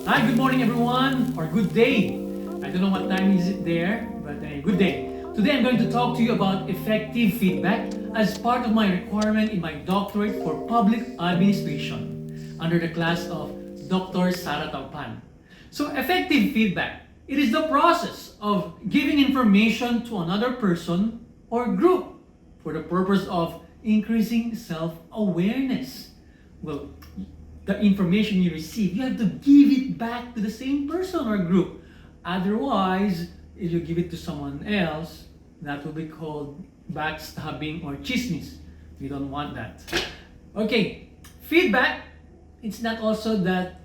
Hi, good morning everyone, or good day. I don't know what time is it there, but good day. Today I'm going to talk to you about effective feedback as part of my requirement in my doctorate for public administration under the class of Dr. Sara Taupan. So effective feedback, it is the process of giving information to another person or group for the purpose of increasing self-awareness. Well, the information you receive, you have to give it back to the same person or group. Otherwise, if you give it to someone else, that will be called backstabbing or chismis. We don't want that. Okay, feedback, it's not also that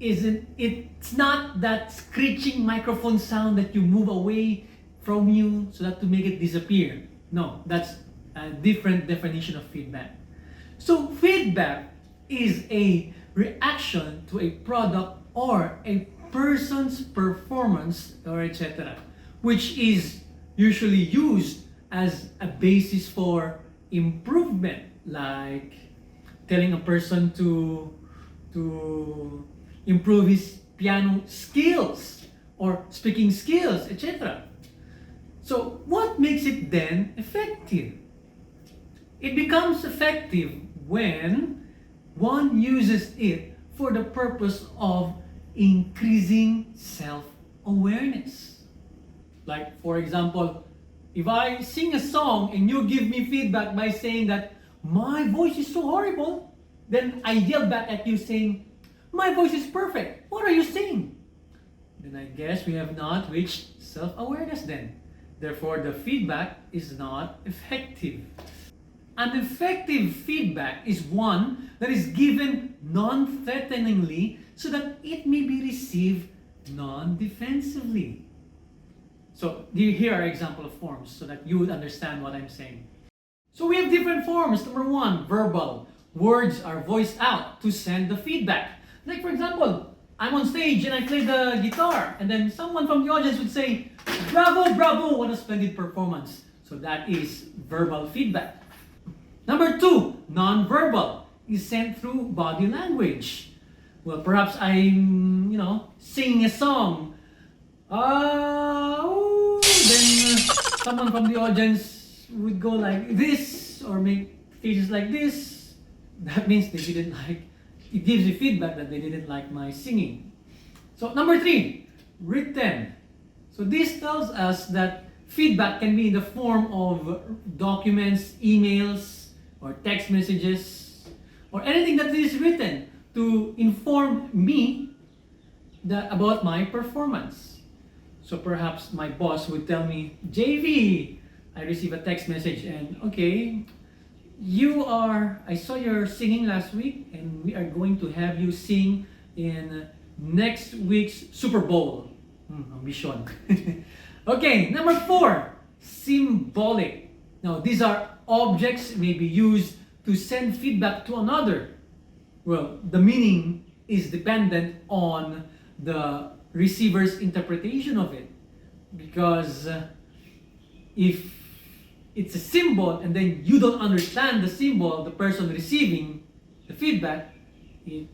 it's not that screeching microphone sound that you move away from you so that to make it disappear. No, that's a different definition of feedback. So feedback is a reaction to a product or a person's performance or etc., which is usually used as a basis for improvement, like telling a person to improve his piano skills or speaking skills, etc. So what makes it then effective? It becomes effective when one uses it for the purpose of increasing self-awareness. Like, for example, if I sing a song and you give me feedback by saying that my voice is so horrible, then I yell back at you saying, my voice is perfect. What are you saying? Then I guess we have not reached self-awareness then. Therefore, the feedback is not effective. An effective feedback is one that is given non-threateningly so that it may be received non-defensively. So here are example of forms so that you would understand what I'm saying. So we have different forms. Number one, verbal. Words are voiced out to send the feedback. Like for example, I'm on stage and I play the guitar and then someone from the audience would say, bravo, bravo, what a splendid performance. So that is verbal feedback. Number two, non-verbal is sent through body language. Well, perhaps I'm, singing a song. Then someone from the audience would go like this or make faces like this. That means they didn't like, it gives you feedback that they didn't like my singing. So number three, written. So this tells us that feedback can be in the form of documents, emails, or text messages, or anything that is written to inform me about my performance. So perhaps my boss would tell me, JV, I received a text message and okay, I saw your singing last week and we are going to have you sing in next week's Super Bowl. Ambition. Okay, number four, symbolic. Now these are objects may be used to send feedback to another. Well, the meaning is dependent on the receiver's interpretation of it. Because if it's a symbol and then you don't understand the symbol, the person receiving the feedback, you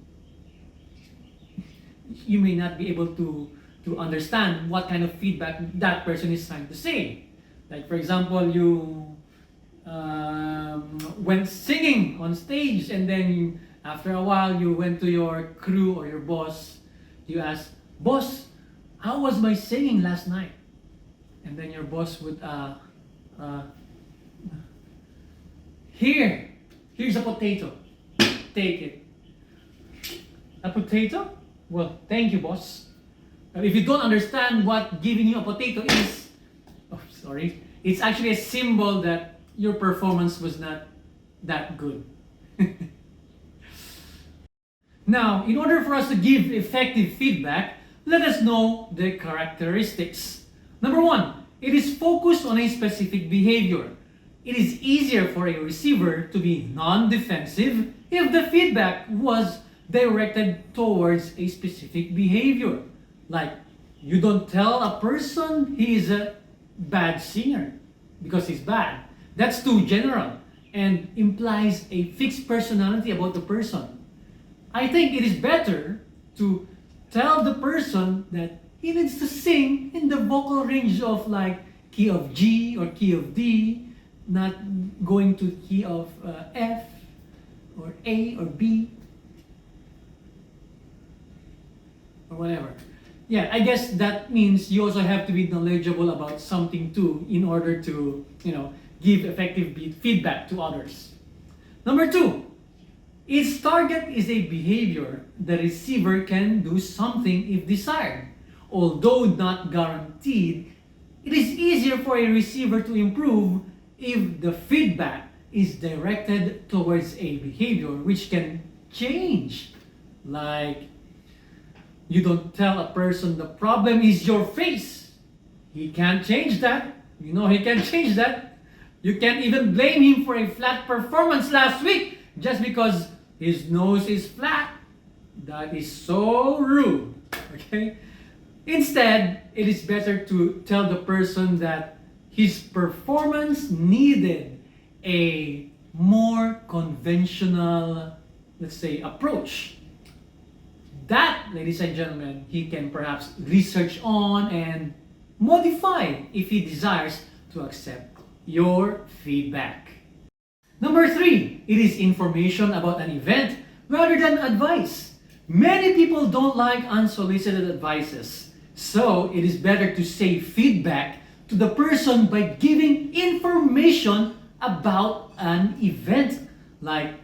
may not be able to understand what kind of feedback that person is trying to say. Like for example, you went singing on stage and then after a while you went to your crew or your boss, you asked, boss, how was my singing last night? And then your boss would here's a potato, take it. A potato? Well, thank you, boss. If you don't understand what giving you a potato is, it's actually a symbol that your performance was not that good. Now, in order for us to give effective feedback, let us know the characteristics. Number one, it is focused on a specific behavior. It is easier for a receiver to be non-defensive if the feedback was directed towards a specific behavior. Like, you don't tell a person he is a bad singer because he's bad. That's too general and implies a fixed personality about the person. I think it is better to tell the person that he needs to sing in the vocal range of like key of G or key of D, not going to key of F or A or B or whatever. Yeah, I guess that means you also have to be knowledgeable about something too in order to, give effective feedback to others. Number 2, its target is a behavior the receiver can do something if desired. Although not guaranteed, it is easier for a receiver to improve if the feedback is directed towards a behavior which can change. Like, you don't tell a person the problem is your face. He can't change that. You know he can't change that. You can't even blame him for a flat performance last week just because his nose is flat. That is so rude. Okay? Instead, it is better to tell the person that his performance needed a more conventional, let's say, approach. That, ladies and gentlemen, he can perhaps research on and modify if he desires to accept your feedback. Number 3, it is information about an event rather than advice. Many people don't like unsolicited advices, so it is better to say feedback to the person by giving information about an event. Like,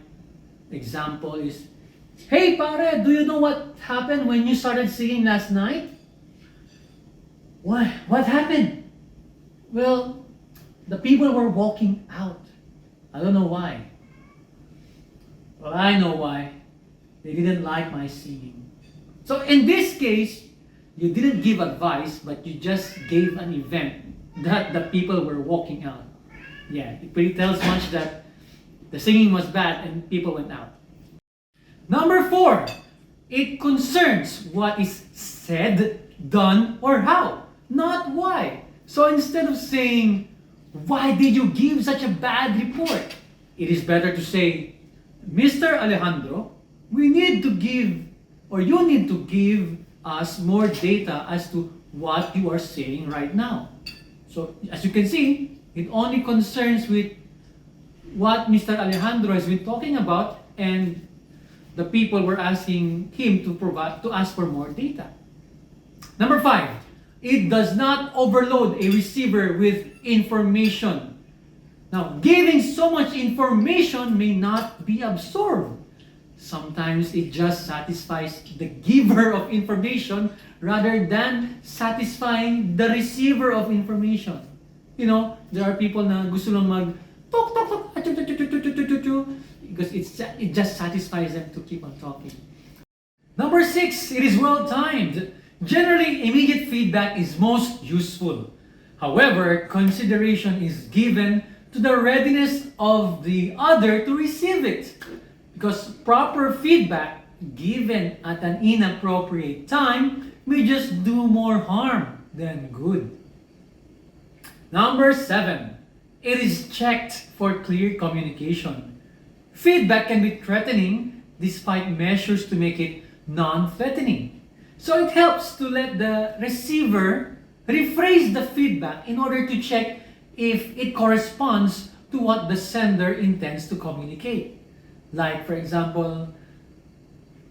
example is, "Hey pare, do you know what happened when you started singing last night?" What happened? Well, the people were walking out. I don't know why. Well, I know why. They didn't like my singing. So in this case, you didn't give advice, but you just gave an event that the people were walking out. Yeah, it pretty tells much that the singing was bad and people went out. Number 4, it concerns what is said, done, or how, not why. So instead of saying, "Why did you give such a bad report?" it is better to say, "Mr. Alejandro, we need to give, or you need to give us more data as to what you are saying right now." So as you can see, it only concerns with what Mr. Alejandro has been talking about, and the people were asking him to ask for more data. Number 5, it does not overload a receiver with information. Now, giving so much information may not be absorbed. Sometimes it just satisfies the giver of information rather than satisfying the receiver of information. There are people na gusto lang mag talk, because it just satisfies them to keep on talking. Number 6, it is well timed. Generally, immediate feedback is most useful. However, consideration is given to the readiness of the other to receive it. Because proper feedback given at an inappropriate time may just do more harm than good. Number 7, it is checked for clear communication. Feedback can be threatening despite measures to make it non-threatening. So it helps to let the receiver rephrase the feedback in order to check if it corresponds to what the sender intends to communicate. Like, for example,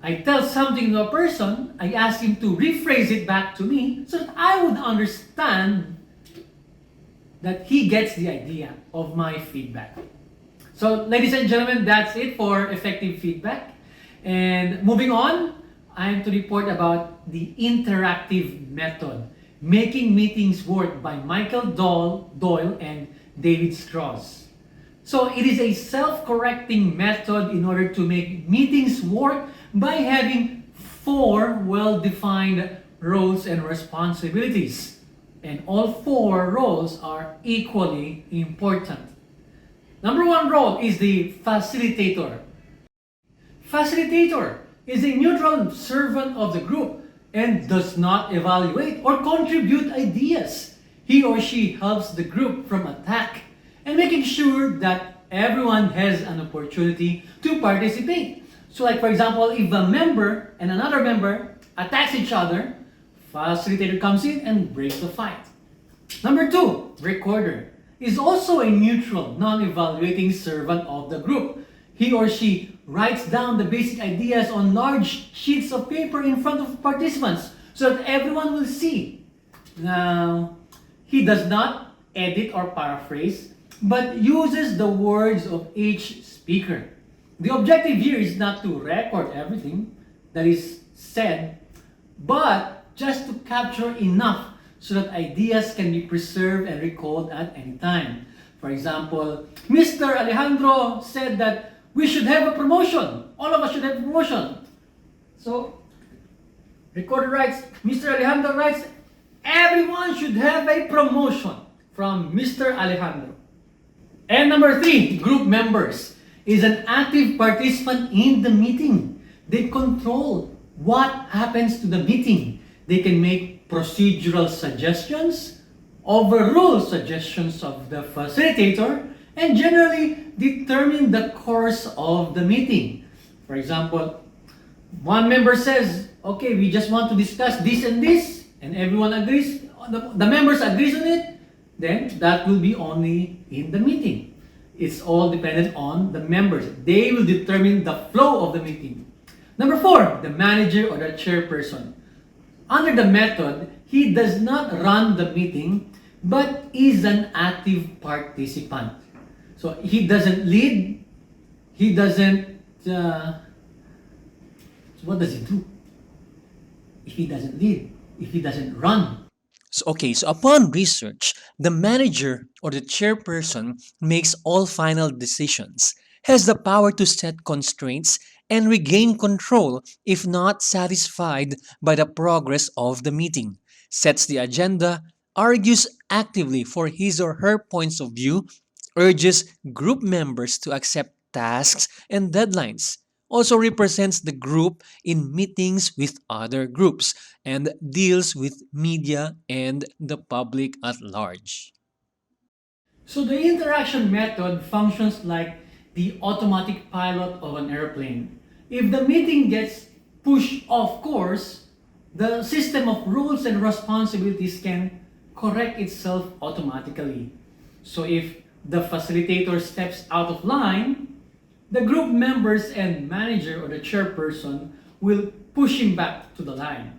I tell something to a person, I ask him to rephrase it back to me so that I would understand that he gets the idea of my feedback. So, ladies and gentlemen, that's it for effective feedback. And moving on, I am to report about the interactive method, Making Meetings Work by Michael Doyle and David Strauss. So it is a self-correcting method in order to make meetings work by having 4 well-defined roles and responsibilities. And all 4 roles are equally important. Number 1 role is the facilitator. Facilitator is a neutral servant of the group and does not evaluate or contribute ideas. He or she helps the group from attack and making sure that everyone has an opportunity to participate. So like for example, if a member and another member attacks each other, facilitator comes in and breaks the fight. Number 2, recorder is also a neutral, non-evaluating servant of the group. He or she writes down the basic ideas on large sheets of paper in front of participants so that everyone will see. Now, he does not edit or paraphrase, but uses the words of each speaker. The objective here is not to record everything that is said, but just to capture enough so that ideas can be preserved and recalled at any time. For example, Mr. Alejandro said that we should have a promotion. All of us should have a promotion. So, recorder writes, Mr. Alejandro writes, everyone should have a promotion from Mr. Alejandro. And number 3, group members is an active participant in the meeting. They control what happens to the meeting. They can make procedural suggestions, overrule suggestions of the facilitator, and generally determine the course of the meeting. For example, one member says, okay, we just want to discuss this and this, and everyone agrees, the members agrees on it, then that will be only in the meeting. It's all dependent on the members. They will determine the flow of the meeting. Number 4, the manager or the chairperson. Under the method, he does not run the meeting, but is an active participant. So he doesn't lead, he doesn't, so what does he do? If he doesn't lead, if he doesn't run. So upon research, the manager or the chairperson makes all final decisions, has the power to set constraints, and regain control if not satisfied by the progress of the meeting, sets the agenda, argues actively for his or her points of view, urges group members to accept tasks and deadlines, also represents the group in meetings with other groups, and deals with media and the public at large. So the interaction method functions like the automatic pilot of an airplane. If the meeting gets pushed off course, the system of rules and responsibilities can correct itself automatically. So if the facilitator steps out of line, the group members and manager or the chairperson will push him back to the line.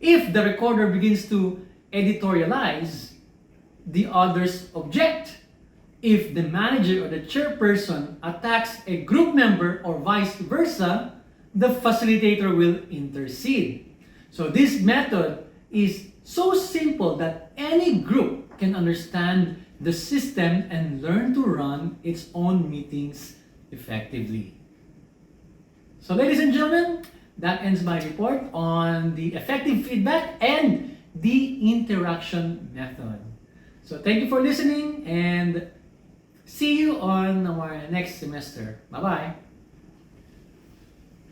If the recorder begins to editorialize, the others object. If the manager or the chairperson attacks a group member or vice versa, the facilitator will intercede. So this method is so simple that any group can understand the system and learn to run its own meetings effectively. So ladies and gentlemen, that ends my report on the effective feedback and the interaction method. So thank you for listening and see you on our next semester. Bye-bye.